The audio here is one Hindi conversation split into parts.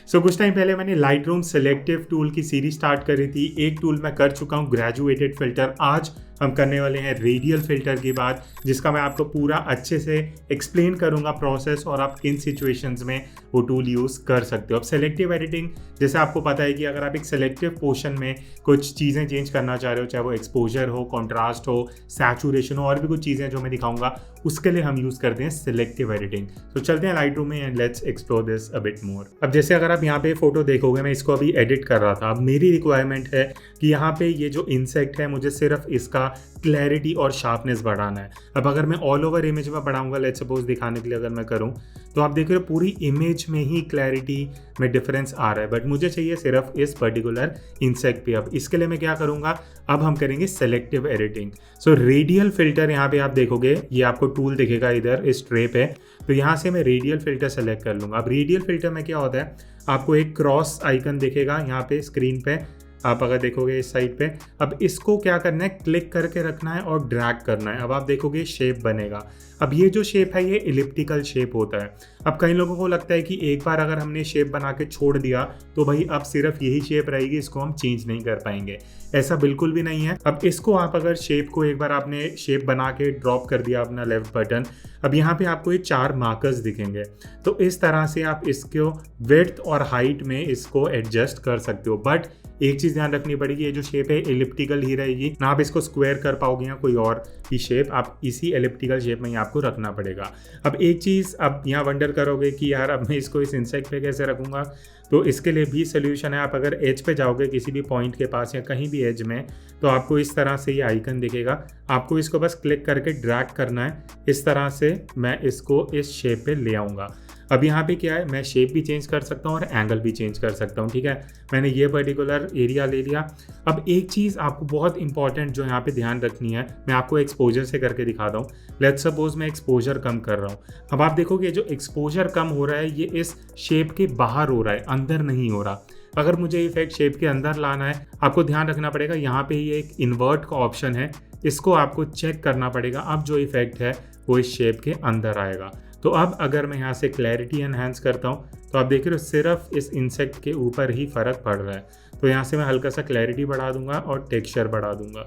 सो कुछ टाइम पहले मैंने लाइटरूम सेलेक्टिव टूल की सीरीज स्टार्ट करी थी। एक टूल मैं कर चुका हूँ ग्रेजुएटेड फिल्टर। आज हम करने वाले हैं रेडियल फिल्टर की बात, जिसका मैं आपको पूरा अच्छे से एक्सप्लेन करूंगा प्रोसेस और आप किन सिचुएशंस में वो टूल यूज़ कर सकते हो। अब सेलेक्टिव एडिटिंग, जैसे आपको पता है कि अगर आप एक सेलेक्टिव पोर्शन में कुछ चीज़ें चेंज करना चाह रहे हो, चाहे वो एक्सपोजर हो, कॉन्ट्रास्ट हो, सैचुरेशन हो, और भी कुछ चीज़ें जो मैं दिखाऊंगा, उसके लिए हम यूज़ करते हैं सेलेक्टिव एडिटिंग। तो चलते हैं लाइटरूम में and let's explore this a bit more. अब जैसे अगर आप यहाँ पे फोटो देखोगे, मैं इसको अभी एडिट कर रहा था। अब मेरी रिक्वायरमेंट है कि यहाँ पे ये जो इंसेक्ट है, मुझे सिर्फ इसका क्लैरिटी और शार्पनेस बढ़ाना है। अब अगर मैं ऑल ओवर इमेज में बढ़ाऊंगा, लेट्स सपोज दिखाने के लिए अगर मैं करूं, तो आप देख रहे हो पूरी इमेज में ही क्लैरिटी में डिफरेंस आ रहा है, बट मुझे चाहिए सिर्फ इस पर्टिकुलर इंसेक्ट पे। अब इसके लिए मैं क्या करूंगा, अब हम करेंगे selective editing. So radial filter, यहाँ पे आप देखोगे ये आपको टूल दिखेगा इधर इस ट्रे पे, तो यहाँ से मैं रेडियल फिल्टर सेलेक्ट कर लूंगा। अब रेडियल फिल्टर में क्या होता है, आपको एक क्रॉस आइकन दिखेगा यहाँ पे स्क्रीन पे, आप अगर देखोगे इस साइड पे। अब इसको क्या करना है, क्लिक करके रखना है और ड्रैग करना है। अब आप देखोगे शेप बनेगा। अब ये जो शेप है ये इलिप्टिकल शेप होता है। अब कई लोगों को लगता है कि एक बार अगर हमने शेप बना के छोड़ दिया तो भाई अब सिर्फ यही शेप रहेगी, इसको हम चेंज नहीं कर पाएंगे। ऐसा बिल्कुल भी नहीं है। अब इसको आप अगर शेप को एक बार आपने शेप बना के ड्रॉप कर दिया अपना लेफ्ट बटन, अब यहाँ पे आपको ये 4 मार्कर्स दिखेंगे। तो इस तरह से आप इसको विड्थ और हाइट में इसको एडजस्ट कर सकते हो। बट एक चीज़ ध्यान रखनी पड़ेगी, ये जो शेप है एलिप्टिकल ही रहेगी ना, आप इसको स्क्वायर कर पाओगे या कोई और ही शेप, आप इसी एलिप्टिकल शेप में ही आपको रखना पड़ेगा। अब एक चीज़ अब यहाँ वंडर करोगे कि यार अब मैं इसको इस इंसेक्ट पे कैसे रखूँगा, तो इसके लिए भी सोल्यूशन है। आप अगर एज पे जाओगे किसी भी पॉइंट के पास या कहीं भी एज में, तो आपको इस तरह से ये आइकन दिखेगा। आपको इसको बस क्लिक करके ड्रैग करना है। इस तरह से मैं इसको इस शेप पे ले आऊँगा। अब यहाँ पे क्या है, मैं शेप भी चेंज कर सकता हूँ और एंगल भी चेंज कर सकता हूँ। ठीक है, मैंने ये पर्टिकुलर एरिया ले लिया। अब एक चीज़ आपको बहुत इंपॉर्टेंट जो यहाँ पे ध्यान रखनी है, मैं आपको एक्सपोजर से करके दिखाता हूँ। लेट्स सपोज मैं एक्सपोजर कम कर रहा हूँ। अब आप देखोगे जो एक्सपोजर कम हो रहा है ये इस शेप के बाहर हो रहा है, अंदर नहीं हो रहा। अगर मुझे इफेक्ट शेप के अंदर लाना है, आपको ध्यान रखना पड़ेगा, यहाँ पे ये एक इन्वर्ट का ऑप्शन है, इसको आपको चेक करना पड़ेगा। अब जो इफेक्ट है वो इस शेप के अंदर आएगा। तो अब अगर मैं यहाँ से क्लैरिटी एनहांस करता हूँ, तो आप देख रहे हो सिर्फ इस इंसेक्ट के ऊपर ही फर्क पड़ रहा है। तो यहाँ से मैं हल्का सा क्लैरिटी बढ़ा दूंगा और टेक्सचर बढ़ा दूंगा,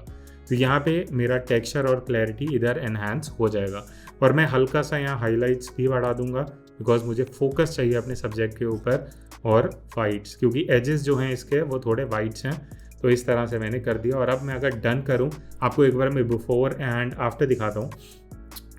तो यहाँ पे मेरा टेक्सचर और क्लैरिटी इधर एनहांस हो जाएगा। और मैं हल्का सा यहाँ हाईलाइट्स भी बढ़ा दूंगा, बिकॉज मुझे फोकस चाहिए अपने सब्जेक्ट के ऊपर, और वाइट्स, क्योंकि एजेस जो हैं इसके वो थोड़े वाइट्स हैं। तो इस तरह से मैंने कर दिया। और अब मैं अगर डन करूँ, आपको एक बार मैं बिफोर एंड आफ्टर दिखाता हूँ।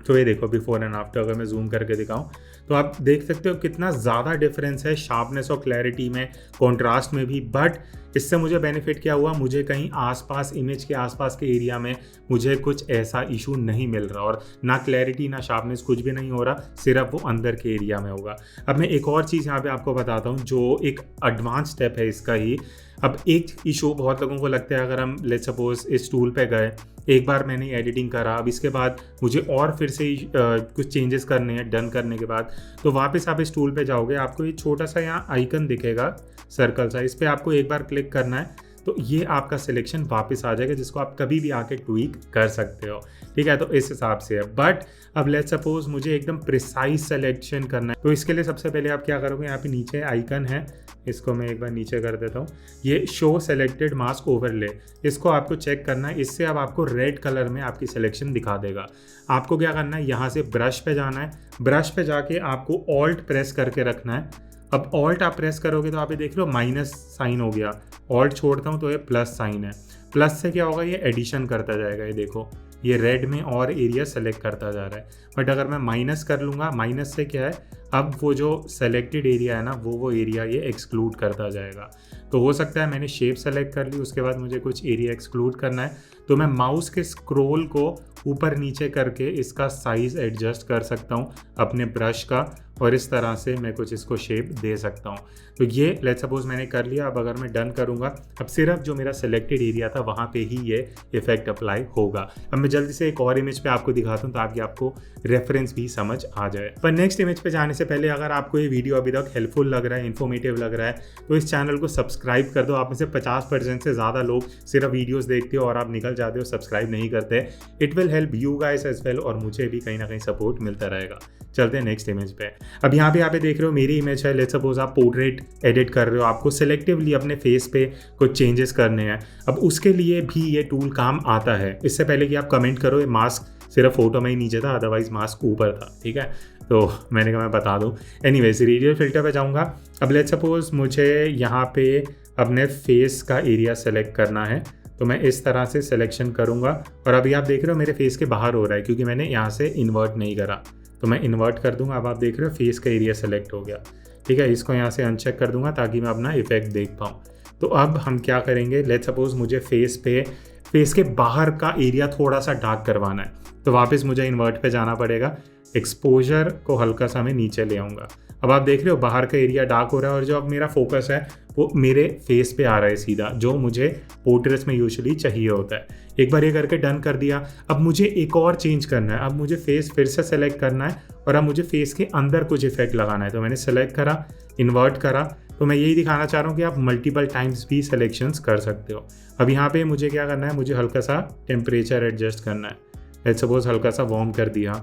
तो ये देखो बिफोर एंड आफ्टर, अगर मैं जूम करके दिखाऊं तो आप देख सकते हो कितना ज़्यादा डिफरेंस है शार्पनेस और क्लैरिटी में, कॉन्ट्रास्ट में भी। बट इससे मुझे बेनिफिट क्या हुआ, मुझे कहीं आसपास इमेज के आसपास के एरिया में मुझे कुछ ऐसा इशू नहीं मिल रहा, और ना क्लैरिटी ना शार्पनेस कुछ भी नहीं हो रहा, सिर्फ वो अंदर के एरिया में होगा। अब मैं एक और चीज़ यहाँ पे आपको बताता हूँ जो एक एडवांस स्टेप है इसका ही। अब एक इशू बहुत लोगों को लगता है, अगर हम लेट्स सपोज इस टूल पे गए, एक बार मैंने एडिटिंग करा, अब इसके बाद मुझे और फिर से कुछ चेंजेस करने हैं डन करने के बाद, तो वापस आप इस टूल पे जाओगे, आपको ये छोटा सा यहाँ आइकन दिखेगा सर्कल सा, इस पर आपको एक बार क्लिक करना है, तो ये आपका सिलेक्शन वापस आ जाएगा, जिसको आप कभी भी आके ट्वीक कर सकते हो। ठीक है, तो इस हिसाब से है। बट अब लेट्स सपोज मुझे एकदम प्रिसाइज सिलेक्शन करना है, तो इसके लिए सबसे पहले आप क्या करोगे, यहाँ पे नीचे आइकन है, इसको मैं एक बार नीचे कर देता हूँ, ये शो सेलेक्टेड मास्क ओवरले, इसको आपको चेक करना है। इससे अब आपको रेड कलर में आपकी सिलेक्शन दिखा देगा। आपको क्या करना है, यहाँ से ब्रश पे जाना है, ब्रश पे जाके आपको ऑल्ट प्रेस करके रखना है। अब ऑल्ट आप प्रेस करोगे तो आप ये देख लो माइनस साइन हो गया, ऑल्ट छोड़ता हूँ तो ये प्लस साइन है। प्लस से क्या होगा, ये एडिशन करता जाएगा, ये देखो ये रेड में और एरिया सेलेक्ट करता जा रहा है। बट अगर मैं माइनस कर लूँगा, माइनस से क्या है, अब वो जो सेलेक्टेड एरिया है ना, वो एरिया ये एक्सक्लूड करता जाएगा। तो हो सकता है मैंने शेप सेलेक्ट कर ली, उसके बाद मुझे कुछ एरिया एक्सक्लूड करना है, तो मैं माउस के स्क्रॉल को ऊपर नीचे करके इसका साइज़ एडजस्ट कर सकता हूँ अपने ब्रश का, और इस तरह से मैं कुछ इसको शेप दे सकता हूँ। तो ये लेट्स सपोज मैंने कर लिया। अब अगर मैं डन करूँगा, अब सिर्फ जो मेरा सेलेक्टेड एरिया था वहाँ पे ही ये इफेक्ट अप्लाई होगा। अब मैं जल्दी से एक और इमेज पे आपको दिखाता हूँ ताकि आपको रेफरेंस भी समझ आ जाए। पर नेक्स्ट इमेज पे जाने से पहले, अगर आपको ये वीडियो अभी तक हेल्पफुल लग रहा है, इन्फॉर्मेटिव लग रहा है, तो इस चैनल को सब्सक्राइब कर दो। आप में से 50% से ज़्यादा लोग सिर्फ वीडियोज़ देखते हो और आप निकल जाते हो, सब्सक्राइब नहीं करते। It will help you guys as well, और मुझे भी कहीं ना कहीं सपोर्ट मिलता रहेगा। चलते हैं नेक्स्ट इमेज पे। अब यहाँ पे देख रहे हो मेरी इमेज है। लेट्स सपोज आप पोर्ट्रेट एडिट कर रहे हो, आपको सिलेक्टिवली अपने फेस पे कुछ चेंजेस करने हैं। अब उसके लिए भी ये टूल काम आता है। इससे पहले कि आप कमेंट करो, ये मास्क सिर्फ फोटो में ही नीचे था, अदरवाइज मास्क ऊपर था, ठीक है। तो मैंने कहा मैं बता दूँ। एनीवेज रेडियल फिल्टर पे जाऊँगा। अब लेट्स सपोज मुझे यहाँ पे अपने फेस का एरिया सेलेक्ट करना है, तो मैं इस तरह से सिलेक्शन करूँगा। और अभी आप देख रहे हो मेरे फेस के बाहर हो रहा है, क्योंकि मैंने यहाँ से इन्वर्ट नहीं करा, तो मैं इन्वर्ट कर दूंगा। अब आप देख रहे हो फेस का एरिया सेलेक्ट हो गया, ठीक है। इसको यहाँ से अनचेक कर दूंगा ताकि मैं अपना इफेक्ट देख पाऊँ। तो अब हम क्या करेंगे, लेट्स सपोज मुझे फेस के बाहर का एरिया थोड़ा सा डार्क करवाना है, तो वापस मुझे इन्वर्ट पे जाना पड़ेगा। एक्सपोजर को हल्का सा मैं नीचे ले आऊँगा। अब आप देख रहे हो बाहर का एरिया डार्क हो रहा है, और जो अब मेरा फोकस है वो मेरे फेस पे आ रहा है सीधा, जो मुझे पोर्ट्रेट्स में यूजुअली चाहिए होता है। एक बार ये करके डन कर दिया। अब मुझे एक और चेंज करना है। अब मुझे फेस फिर से सेलेक्ट करना है, और अब मुझे फेस के अंदर कुछ इफेक्ट लगाना है। तो मैंने सेलेक्ट करा, इन्वर्ट करा। तो मैं यही दिखाना चाह रहा हूँ कि आप मल्टीपल टाइम्स भी सिलेक्शंस कर सकते हो। अब यहाँ पे मुझे क्या करना है, मुझे हल्का सा टेम्परेचर एडजस्ट करना है। लेट्स सपोज हल्का सा वार्म कर दिया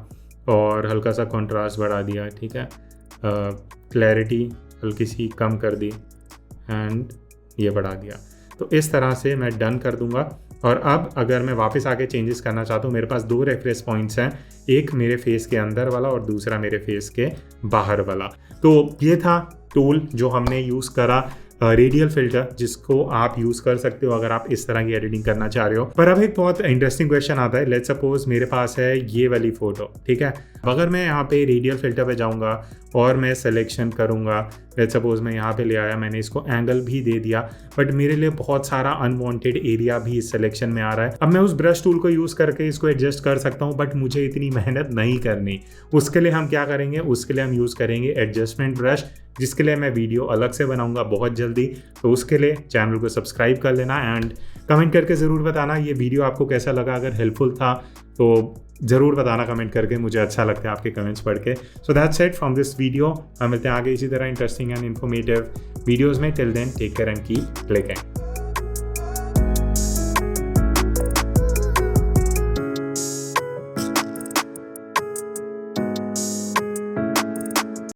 और हल्का सा कॉन्ट्रास्ट बढ़ा दिया, ठीक है। क्लैरिटी हल्की सी कम कर दी एंड ये बढ़ा दिया। तो इस तरह से मैं डन कर दूंगा। और अब अगर मैं वापस आके चेंजेस करना चाहता हूँ, मेरे पास 2 रेफरेंस पॉइंट्स हैं, एक मेरे फेस के अंदर वाला और दूसरा मेरे फेस के बाहर वाला। तो ये था टूल जो हमने यूज़ करा, रेडियल फिल्टर, जिसको आप यूज़ कर सकते हो अगर आप इस तरह की एडिटिंग करना चाह रहे हो। पर अब एक बहुत इंटरेस्टिंग क्वेश्चन आता है। लेट्स सपोज मेरे पास है ये वाली फ़ोटो, ठीक है। अगर मैं यहाँ पे रेडियल फिल्टर पे जाऊँगा और मैं सिलेक्शन करूँगा, लेट्स सपोज मैं यहाँ पे ले आया, मैंने इसको एंगल भी दे दिया, बट मेरे लिए बहुत सारा अनवांटेड एरिया भी इस सिलेक्शन में आ रहा है। अब मैं उस ब्रश टूल को यूज़ करके इसको एडजस्ट कर सकता हूँ, बट मुझे इतनी मेहनत नहीं करनी। उसके लिए हम क्या करेंगे, उसके लिए हम यूज़ करेंगे एडजस्टमेंट ब्रश, जिसके लिए मैं वीडियो अलग से बनाऊंगा बहुत जल्दी। तो उसके लिए चैनल को सब्सक्राइब कर लेना एंड कमेंट करके ज़रूर बताना ये वीडियो आपको कैसा लगा। अगर हेल्पफुल था तो ज़रूर बताना कमेंट करके, मुझे अच्छा लगता है आपके कमेंट्स पढ़ के। So that's it from this video. हम मिलते हैं आगे इसी तरह इंटरेस्टिंग एंड इन्फॉर्मेटिव वीडियोज़ में। Till then take care and keep clicking.